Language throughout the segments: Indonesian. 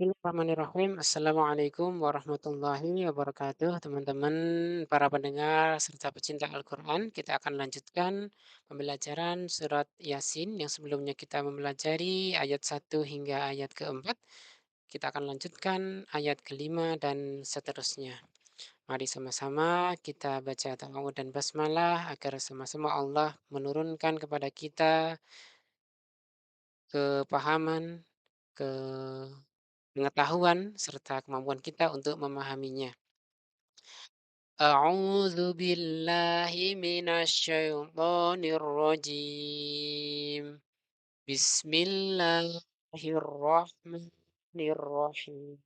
Bismillahirrahmanirrahim. Assalamualaikum warahmatullahi wabarakatuh, teman-teman para pendengar serta pecinta Al-Quran. Kita akan lanjutkan pembelajaran surat Yasin yang sebelumnya kita mempelajari ayat 1 hingga ayat keempat. Kita akan lanjutkan ayat kelima dan seterusnya. Mari sama-sama kita baca ta'awud dan basmalah agar sama-sama Allah menurunkan kepada kita kepahaman, ke pengetahuan serta kemampuan kita untuk memahaminya. A'udzu billahi minasy syaithanir rajim. Bismillahirrahmanirrahim.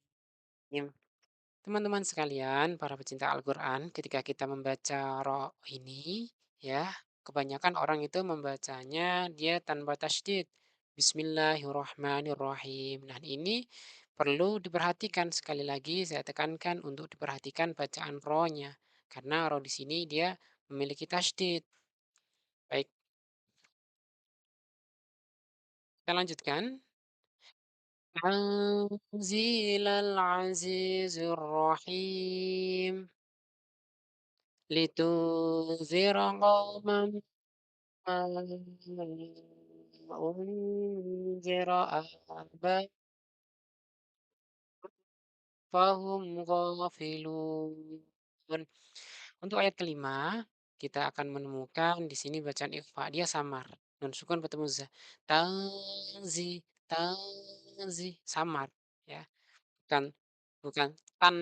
Teman-teman sekalian, para pecinta Al-Quran, ketika kita membaca roh ini, ya, kebanyakan orang itu membacanya dia tanpa tasydid. Bismillahirrahmanirrahim. Nah, ini perlu diperhatikan sekali lagi, saya tekankan untuk diperhatikan bacaan rohnya. Karena roh di sini dia memiliki tasydid. Baik, kita lanjutkan. Tanzilal azizur rahim. لتنذر قوما ما أنذر آباؤهم فهم غافلون. Untuk ayat kelima, kita akan menemukan di sini bacaan ikhfa, dia samar. Nun sukun bertemu za. Tanzi, tanzi, samar. Ya, bukan bukan tan,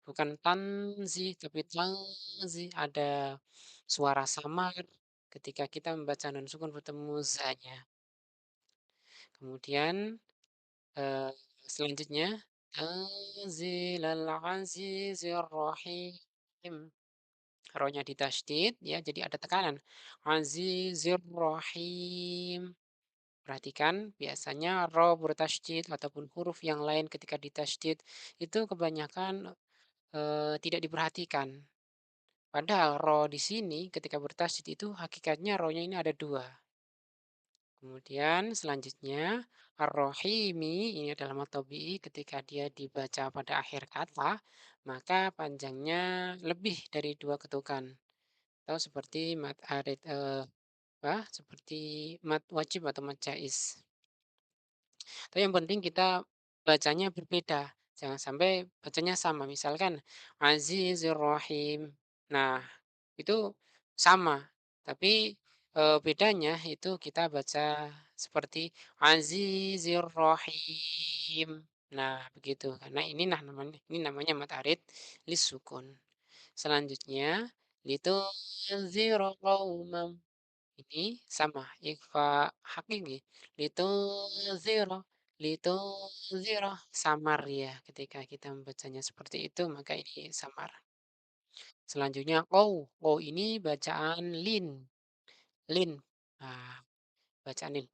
bukan tanzi, tapi tanzi. Ada suara samar ketika kita membaca nun sukun bertemu za-nya. Kemudian eh, selanjutnya tanzilal azizir rahim. Ro-nya ditasydid ya, jadi ada tekanan. Azizir Rahim. Perhatikan biasanya ro bertasydid ataupun huruf yang lain ketika ditasydid itu kebanyakan tidak diperhatikan. Padahal ro di sini ketika bertasydid itu hakikatnya ro-nya ini ada dua. Kemudian selanjutnya ar-rohimi ini adalah mad ketika dia dibaca pada akhir kata maka panjangnya lebih dari dua ketukan. Atau seperti mat arid seperti mat wajib atau mat jaiz. Tapi yang penting kita bacanya berbeda, jangan sampai bacanya sama. Misalkan Azizur Rahim. Nah, itu sama, tapi bedanya itu kita baca seperti Azizur Rahim. Nah, begitu. Karena ini namanya mat arid lisukun. Selanjutnya litunzira qaumam. Ini sama ikhfa hakiki. Litunzira samar ya. Ketika kita membacanya seperti itu maka ini samar. Selanjutnya ini bacaan lin. Lin. Nah, bacaan lin.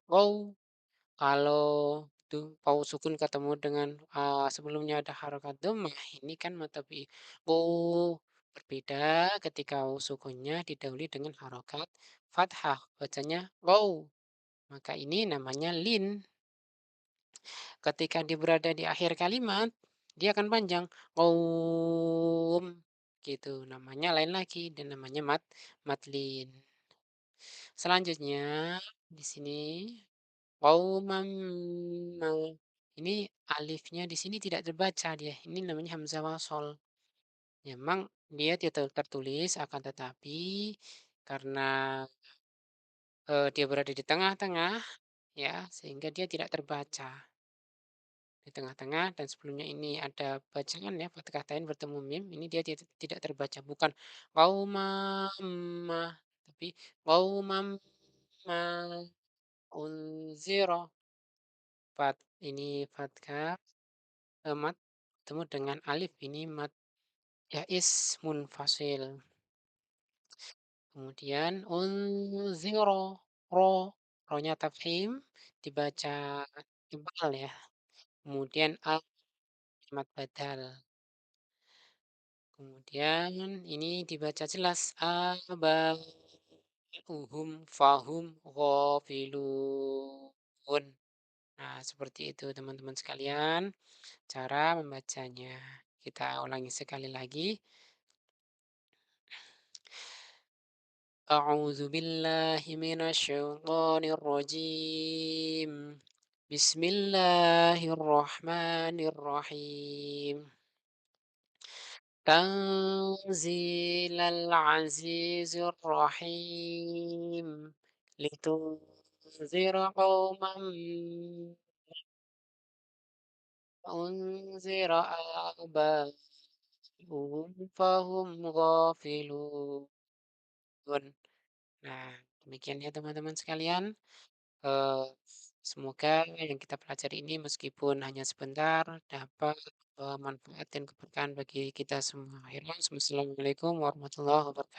Kalau tuh pau sukun ketemu dengan sebelumnya ada harokat dhammah, ini kan matabi berbeda ketika waw sukunnya didahului dengan harokat fathah, bacanya maka ini namanya lin. Ketika dia berada di akhir kalimat, dia akan panjang qaum gitu. Namanya lain lagi dan namanya matlin. Selanjutnya di sini qauman ini alifnya di sini tidak terbaca dia. Ini namanya hamzah wasol. Memang dia tidak tertulis akan tetapi karena dia berada di tengah-tengah ya sehingga dia tidak terbaca di tengah-tengah dan sebelumnya ini ada bacaan ya fathah tain bertemu mim ini dia tidak terbaca bukan qaumam tapi qaumam ma unzira ini fathah mat bertemu dengan alif ini mat jais munfasil. Kemudian unziro ro ro-nya tafkhim dibaca tebal ya. Kemudian al kalimat badal. Kemudian ini dibaca jelas abauhum fahum ghafilun. Nah, seperti itu teman-teman sekalian cara membacanya. Kita ulangi sekali lagi. أعوذ بالله من الشيطان الرجيم بسم الله الرحمن الرحيم تنزيل العزيز الرحيم لتنذر قوما أنذر آباؤهم فهم غافلون. Nah, demikian ya teman-teman sekalian. Eee, Semoga yang kita pelajari ini meskipun hanya sebentar dapat manfaat dan keberkahan bagi kita semua. Akhirnya, wassalamualaikum warahmatullahi wabarakatuh.